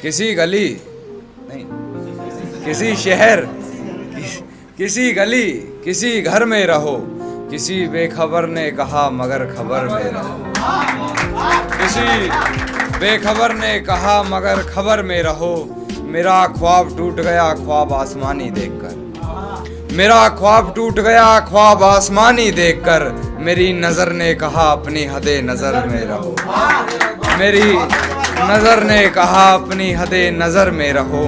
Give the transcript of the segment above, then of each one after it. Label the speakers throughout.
Speaker 1: किसी गली नहीं, किसी शहर, किसी गली, किसी घर में रहो, किसी बेखबर ने कहा मगर खबर में रहो, किसी बेखबर ने कहा मगर खबर में रहो। मेरा ख्वाब टूट गया ख्वाब आसमानी देखकर, मेरा ख्वाब टूट गया ख्वाब आसमानी देखकर। मेरी नजर ने कहा अपनी हदे नजर में रहो, मेरी नजर ने कहा अपनी हदे नजर में रहो।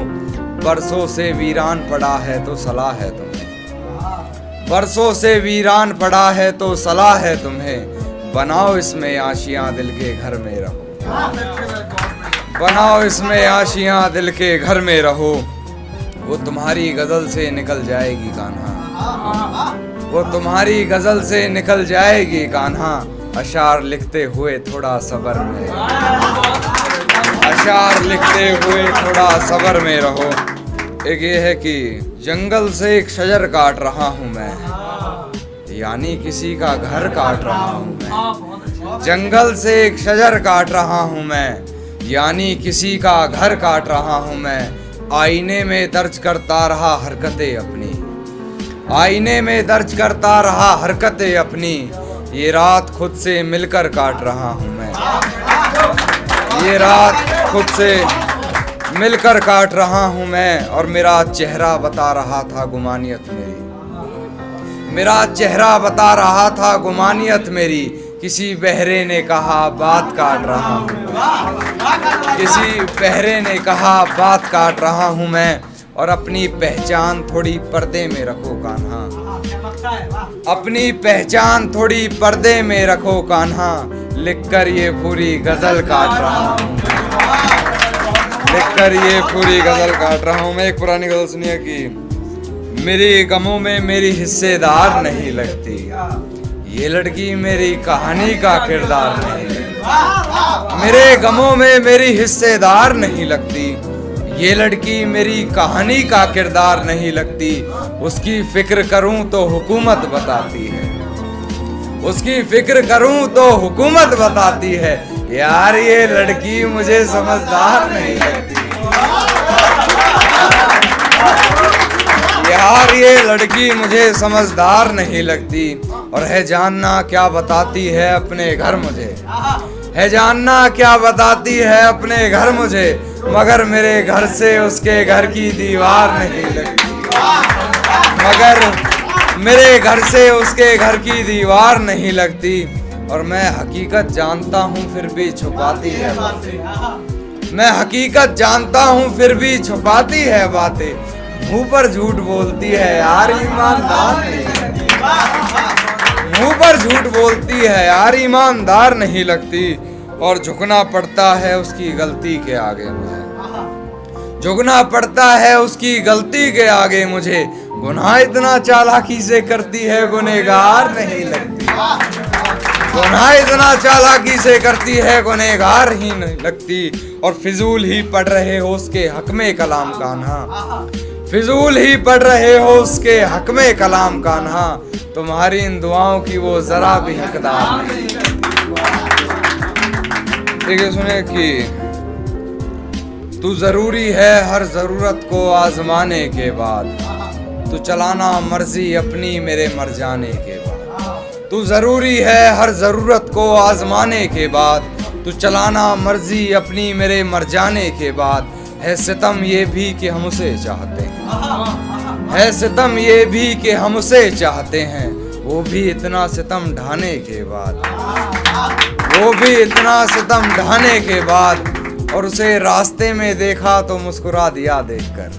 Speaker 1: बरसों से वीरान पड़ा है तो सलाह है तुम्हें, बरसों से वीरान पड़ा है तो सलाह है तुम्हें। बनाओ इसमें आशियां दिल के घर में रहो, बनाओ इसमें आशियां दिल के घर में रहो। वो तुम्हारी गजल से निकल जाएगी कान्हा, वो तुम्हारी गजल से निकल जाएगी कान्हा। अशार लिखते हुए थोड़ा सब्र में, अशार लिखते हुए थोड़ा सब्र में रहो। एक ये है कि जंगल से एक शजर काट रहा हूँ मैं, यानी किसी का घर काट रहा हूँ मैं। जंगल से एक शजर काट रहा हूँ मैं, यानी किसी का घर काट रहा हूँ मैं। आईने में दर्ज करता रहा हरकतें अपनी, आईने में दर्ज करता रहा हरकतें अपनी। ये रात खुद से मिलकर काट रहा हूँ मैं, ये रात खुद से मिलकर काट रहा हूँ मैं। और मेरा चेहरा बता रहा था गुमानियत मेरी, मेरा चेहरा बता रहा था गुमानियत मेरी। किसी बहरे ने कहा बात काट रहा हूँ, किसी बहरे ने कहा बात काट रहा हूँ मैं। और अपनी पहचान थोड़ी पर्दे में रखो कान्हा, अपनी पहचान थोड़ी पर्दे में रखो कान्हा। लिखकर ये पूरी गजल काट रहा हूँ, लिखकर ये पूरी गजल काट रहा हूँ मैं। एक पुरानी गजल सुनिए कि मेरी गमों में मेरी हिस्सेदार नहीं लगती, ये लड़की मेरी कहानी का किरदार नहीं लगती। मेरे गमों में मेरी हिस्सेदार नहीं लगती, ये लड़की मेरी कहानी का किरदार नहीं लगती। उसकी फिक्र करूं तो हुकूमत बताती है, उसकी फिक्र करूं तो हुकूमत बताती है। यार ये लड़की मुझे समझदार नहीं लगती, यार ये लड़की मुझे समझदार नहीं लगती। और है जानना क्या बताती है अपने घर मुझे, है जानना क्या बताती है अपने घर मुझे। मगर मेरे घर से उसके घर की दीवार नहीं लगती, मगर मेरे घर से उसके घर की दीवार नहीं लगती। और मैं हकीकत जानता हूँ फिर भी छुपाती है बातें, मैं हकीकत जानता हूँ फिर भी छुपाती है बातें। मुंह पर झूठ बोलती है यार ईमानदार नहीं लगती, मुंह पर झूठ बोलती है यार ईमानदार नहीं लगती। और झुकना पड़ता है उसकी गलती के आगे मुझे, झुकना पड़ता है उसकी गलती के आगे मुझे। गुनाह इतना चालाकी से करती है गुनहगार नहीं लगती, गुनाह इतना चालाकी से करती है गुनहगार ही नहीं लगती। और फिजूल ही पढ़ रहे हो उसके हक में कलाम कान्हा, फिजूल ही पढ़ रहे हो उसके हक में कलाम कान्हा। तुम्हारी इन दुआओं की वो जरा भी हकदार नहीं। देखिए सुने कि तू जरूरी है हर जरूरत को आजमाने के बाद, तू चलाना मर्जी अपनी मेरे मर जाने के बाद। तू जरूरी है हर जरूरत को आजमाने के बाद, तू चलाना मर्जी अपनी मेरे मर जाने के बाद। है सितम ये भी कि हम उसे चाहते हैं, है सितम ये भी कि हम उसे चाहते हैं। वो भी इतना सितम ढाने के बाद, वो भी इतना सितम ढाने के बाद। और उसे रास्ते में देखा तो मुस्कुरा दिया देखकर,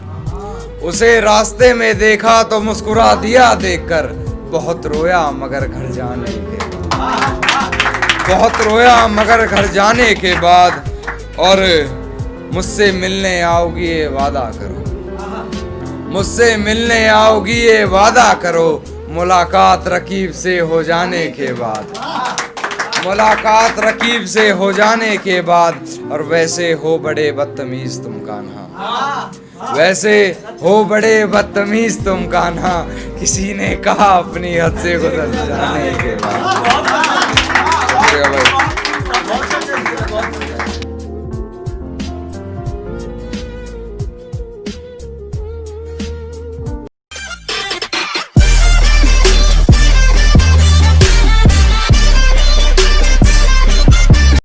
Speaker 1: उसे रास्ते में देखा तो मुस्कुरा दिया देखकर। बहुत रोया मगर घर जाने के बाद, बहुत रोया मगर घर जाने के बाद। और मुझसे मिलने आओगी ये वादा करो, मुझसे मिलने आओगी ये वादा करो। मुलाकात रकीब से हो जाने के बाद, मुलाकात रकीब से हो जाने के बाद। और वैसे हो बड़े बदतमीज तुम कान्हा, वैसे हो बड़े बदतमीज तुम कान्हा। किसी ने कहा अपनी हद से गुजर जाने के बाद।